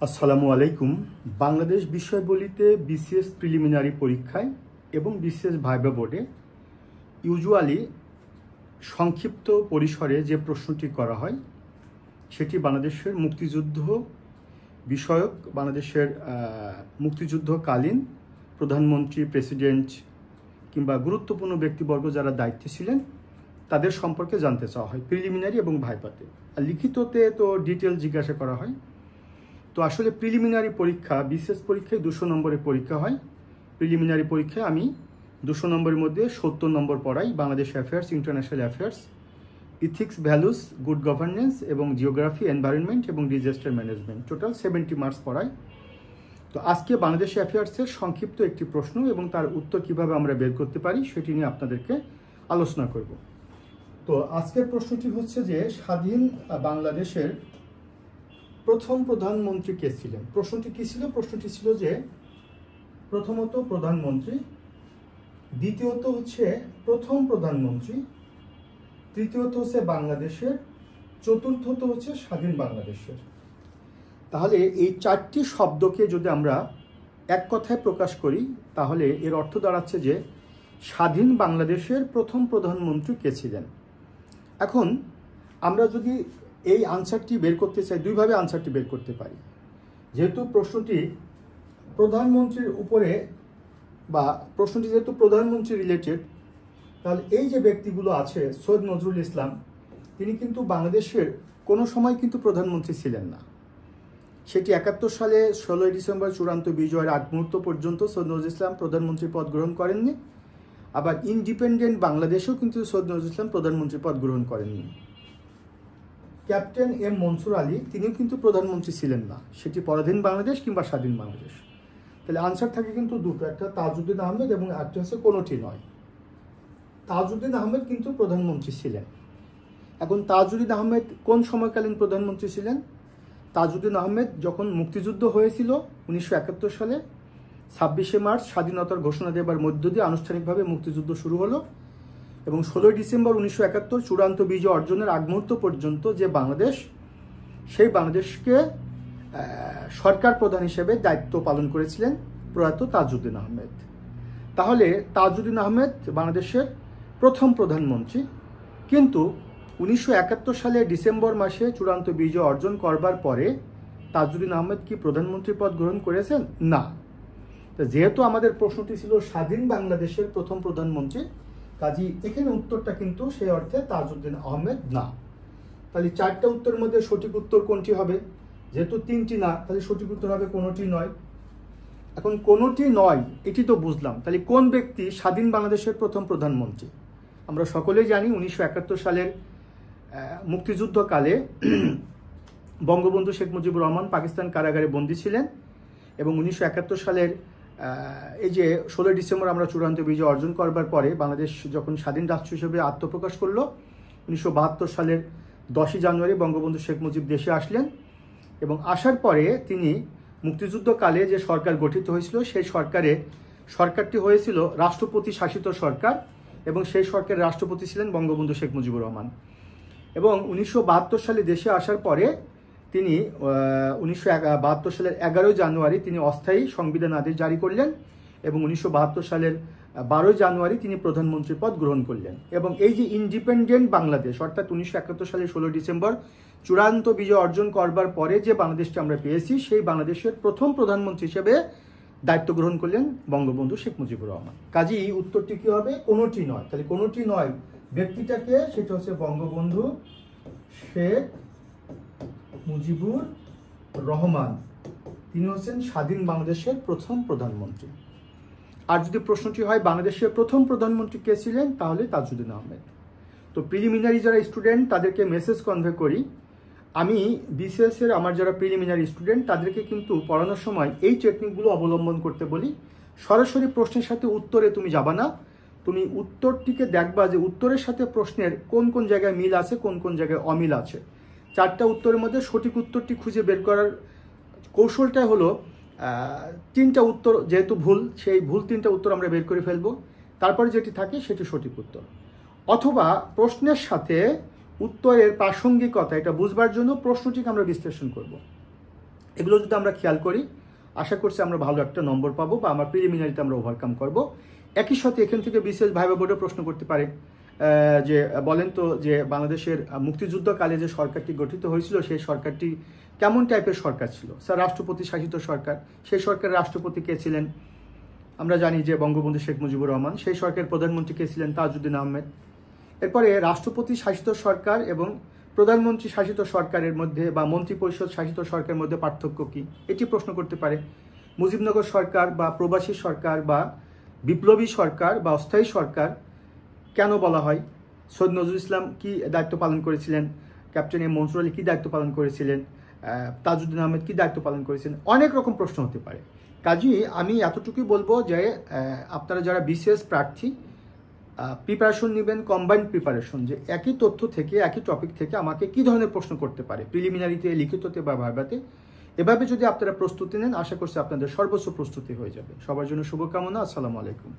আসসালামু আলাইকুম। Bangladesh বিষয়বলিতে BCS preliminary পরীক্ষায় এবং বিসিএস ভাইভা বোর্ডে ইউজুয়ালি সংক্ষিপ্ত পরিসরে যে প্রশ্নটি করা হয় সেটি বাংলাদেশের মুক্তিযুদ্ধ বিষয়ক, বাংলাদেশের মুক্তিযুদ্ধকালীন প্রধানমন্ত্রী, প্রেসিডেন্ট কিংবা গুরুত্বপূর্ণ ব্যক্তিবর্গ যারা দায়িত্বে ছিলেন তাদের সম্পর্কে জানতে চাওয়া হয় প্রিলিমিনারি এবং ভাইভাতে। আর লিখিততে তো ডিটেল জিজ্ঞাসা করা হয়। তো আসলে প্রিলিমিনারি পরীক্ষা, বিসিএস পরীক্ষায় 200 নম্বরের পরীক্ষা হয়। প্রিলিমিনারি পরীক্ষায় আমি 200 নম্বরের মধ্যে 70 নম্বর পড়াই Bangladesh affairs, international affairs, ethics, values, good governance এবং জিওগ্রাফি, এনভায়রনমেন্ট এবং ডিজাস্টার ম্যানেজমেন্ট, টোটাল 70 মার্কস পড়াই। তো আজকে বাংলাদেশ অ্যাফেয়ার্সের সংক্ষিপ্ত একটি প্রশ্ন এবং তার উত্তর কিভাবে আমরা বের করতে পারি সেটি নিয়ে আপনাদেরকে আলোচনা করব। তো আজকের প্রশ্নটি হচ্ছে যে স্বাধীন বাংলাদেশের প্রথম প্রধানমন্ত্রী কে ছিলেন। প্রশ্নটি কি ছিল? প্রশ্নটি ছিল যে প্রথমত প্রধানমন্ত্রী, দ্বিতীয়ত হচ্ছে প্রথম প্রধানমন্ত্রী, তৃতীয়ত হচ্ছে বাংলাদেশের, চতুর্থত হচ্ছে স্বাধীন বাংলাদেশের। তাহলে এই চারটি শব্দকে যদি আমরা এক কথায় প্রকাশ করি তাহলে এর অর্থ দাঁড়াচ্ছে যে স্বাধীন বাংলাদেশের প্রথম প্রধানমন্ত্রী কে ছিলেন। এখন আমরা যদি এই আনসারটি বের করতে চাই, দুইভাবে আনসারটি বের করতে পারি। যেহেতু প্রশ্নটি প্রধানমন্ত্রীর উপরে বা প্রশ্নটি যেহেতু প্রধানমন্ত্রী রিলেটেড, তাহলে এই যে ব্যক্তিগুলো আছে, সৈয়দ নজরুল ইসলাম, তিনি কিন্তু বাংলাদেশের কোনো সময় কিন্তু প্রধানমন্ত্রী ছিলেন না। সেটি 71 সালে 16 ডিসেম্বর চূড়ান্ত বিজয়ের আগ মুহূর্ত পর্যন্ত সৈয়দ নজরুল ইসলাম প্রধানমন্ত্রী পদ গ্রহণ করেননি। আবার ইন্ডিপেন্ডেন্ট বাংলাদেশেও কিন্তু সৈয়দ নজরুল ইসলাম প্রধানমন্ত্রী পদ গ্রহণ করেননি। ক্যাপ্টেন এম মনসুর আলী, তিনিও কিন্তু প্রধানমন্ত্রী ছিলেন না, সেটি পরাধীন বাংলাদেশ কিংবা স্বাধীন বাংলাদেশ। তাহলে আনসার থাকে কিন্তু দুটো, একটা তাজউদ্দিন আহমেদ এবং একটা হচ্ছে কোনোটি নয়। তাজউদ্দিন আহমেদ কিন্তু প্রধানমন্ত্রী ছিলেন। এখন তাজউদ্দিন আহমেদ কোন সময়কালীন প্রধানমন্ত্রী ছিলেন? তাজউদ্দিন আহমেদ যখন মুক্তিযুদ্ধ হয়েছিল 1971 সালে 26শে মার্চ স্বাধীনতার ঘোষণা দেবার মধ্য দিয়ে আনুষ্ঠানিকভাবে মুক্তিযুদ্ধ শুরু হলো এবং 16 ডিসেম্বর 1971 চূড়ান্ত বিজয় অর্জনের আগ মুহূর্ত পর্যন্ত যে বাংলাদেশ, সেই বাংলাদেশকে সরকার প্রধান হিসেবে দায়িত্ব পালন করেছিলেন প্রয়াত তাজউদ্দিন আহমেদ। তাহলে তাজউদ্দিন আহমেদ বাংলাদেশের প্রথম প্রধানমন্ত্রী, কিন্তু 1971 সালে ডিসেম্বর মাসে চূড়ান্ত বিজয় অর্জন করবার পরে তাজউদ্দিন আহমেদ কি প্রধানমন্ত্রী পদ গ্রহণ করেছেন? না। যেহেতু আমাদের প্রশ্নটি ছিল স্বাধীন বাংলাদেশের প্রথম প্রধানমন্ত্রী, কাজী এখানে উত্তরটা কিন্তু সেই অর্থে তাজউদ্দিন আহমেদ না। তাহলে চারটা উত্তরের মধ্যে সঠিক উত্তর কোনটি হবে? যেহেতু তিনটি না, তাহলে সঠিক উত্তর হবে কোনোটি নয়। এখন কোনোটি নয় এটি তো বুঝলাম, তাহলে কোন ব্যক্তি স্বাধীন বাংলাদেশের প্রথম প্রধানমন্ত্রী? আমরা সকলেই জানি 1971 সালের মুক্তিযুদ্ধকালে বঙ্গবন্ধু শেখ মুজিবুর রহমান পাকিস্তান কারাগারে বন্দী ছিলেন এবং 1971 সালের এই যে 16 ডিসেম্বর আমরা চূড়ান্ত বিজয় অর্জন করবার পরে বাংলাদেশ যখন স্বাধীন রাষ্ট্র হিসেবে আত্মপ্রকাশ করলো, 1972 সালের 10ই জানুয়ারি বঙ্গবন্ধু শেখ মুজিব দেশে আসলেন এবং আসার পরে তিনি মুক্তিযুদ্ধকালে যে সরকার গঠিত হয়েছিল সেই সরকারটি হয়েছিল রাষ্ট্রপতি শাসিত সরকার এবং সেই সরকারের রাষ্ট্রপতি ছিলেন বঙ্গবন্ধু শেখ মুজিবুর রহমান। এবং 1972 সালে দেশে আসার পরে তিনি 1972 সালের 11 জানুয়ারি তিনি অস্থায়ী সংবিধান আদেশ জারি করলেন এবং 1972 সালের 12 জানুয়ারি তিনি প্রধানমন্ত্রী পদ গ্রহণ করলেন। এবং এই যে ইন্ডিপেন্ডেন্ট বাংলাদেশ, অর্থাৎ 1971 সালের 16 ডিসেম্বর চূড়ান্ত বিজয় অর্জন করবার পরে যে বাংলাদেশটি আমরা পেয়েছি, সেই বাংলাদেশের প্রথম প্রধানমন্ত্রী হিসেবে দায়িত্ব গ্রহণ করলেন বঙ্গবন্ধু শেখ মুজিবুর রহমান। কাজেই উত্তরটি কি হবে? কোনোটি নয়। তাহলে কোনোটি নয় ব্যক্তিটাকে, সেটা হচ্ছে বঙ্গবন্ধু শেখ মুজিবুর রহমান, তিনি হচ্ছেন স্বাধীন বাংলাদেশের প্রথম প্রধানমন্ত্রী। আর যদি প্রশ্নটি হয় বাংলাদেশের প্রথম প্রধানমন্ত্রী কে ছিলেন, তাহলে তাজউদ্দিন আহমেদ। তো প্রিলিমিনারি যারা স্টুডেন্ট তাদেরকে মেসেজ কনভে করি, আমি বিসিএস এর আমার যারা প্রিলিমিনারি স্টুডেন্ট তাদেরকে কিন্তু পড়ানোর সময় এই টেকনিকগুলো অবলম্বন করতে বলি। সরাসরি প্রশ্নের সাথে উত্তরে তুমি যাবা না, তুমি উত্তরটিকে দেখবা যে উত্তরের সাথে প্রশ্নের কোন কোন জায়গায় মিল আছে, কোন কোন জায়গায় অমিল আছে। চারটা উত্তরের মধ্যে সঠিক উত্তরটি খুঁজে বের করার কৌশলটাই হলো তিনটা উত্তর যেহেতু ভুল, সেই ভুল তিনটা উত্তর আমরা বের করে ফেলবো, তারপরে যেটি থাকে সেটি সঠিক উত্তর। অথবা প্রশ্নের সাথে উত্তরের প্রাসঙ্গিকতা এটা বুঝবার জন্য প্রশ্নটিকে আমরা বিশ্লেষণ করব। এগুলো যদি আমরা খেয়াল করি, আশা করছি আমরা ভালো একটা নম্বর পাবো বা আমার প্রিলিমিনারিতে আমরা ওভারকাম করব। একই সাথে এখান থেকে বিশেষ ভাইবা বোর্ডেও প্রশ্ন করতে পারে যে বলেন তো যে বাংলাদেশের মুক্তিযুদ্ধকালে যে সরকারটি গঠিত হয়েছিল সেই সরকারটি কেমন টাইপের সরকার ছিল? স্যার, রাষ্ট্রপতি শাসিত সরকার। সেই সরকারের রাষ্ট্রপতি কে ছিলেন? আমরা জানি যে বঙ্গবন্ধু শেখ মুজিবুর রহমান। সেই সরকারের প্রধানমন্ত্রী কে ছিলেন? তাজউদ্দিন আহমেদ। এরপরে রাষ্ট্রপতি শাসিত সরকার এবং প্রধানমন্ত্রী শাসিত সরকারের মধ্যে বা মন্ত্রিপরিষদ শাসিত সরকারের মধ্যে পার্থক্য কি? এটি প্রশ্ন করতে পারে। মুজিবনগর সরকার বা প্রবাসী সরকার বা বিপ্লবী সরকার বা অস্থায়ী সরকার কেন বলা হয়? সৈয়দ নজরুল ইসলাম কি দায়িত্ব পালন করেছিলেন? ক্যাপ্টেন এম মনসুর আলী কি দায়িত্ব পালন করেছিলেন? তাজউদ্দিন আহমেদ কি দায়িত্ব পালন করেছিলেন? অনেক রকম প্রশ্ন হতে পারে। কাজেই আমি এতটুকুই বলবো যে আপনারা যারা বিসিএস প্রার্থী প্রিপারেশন নেবেন, কম্বাইন্ড প্রিপারেশন, যে একই তথ্য থেকে একই টপিক থেকে আমাকে কি ধরনের প্রশ্ন করতে পারে প্রিলিমিনারিতে, লিখিততে বা ভাইভাতে, এভাবে যদি আপনারা প্রস্তুতি নেন, আশা করছি আপনাদের সর্বোচ্চ প্রস্তুতি হয়ে যাবে। সবার জন্য শুভকামনা। আসসালামু আলাইকুম।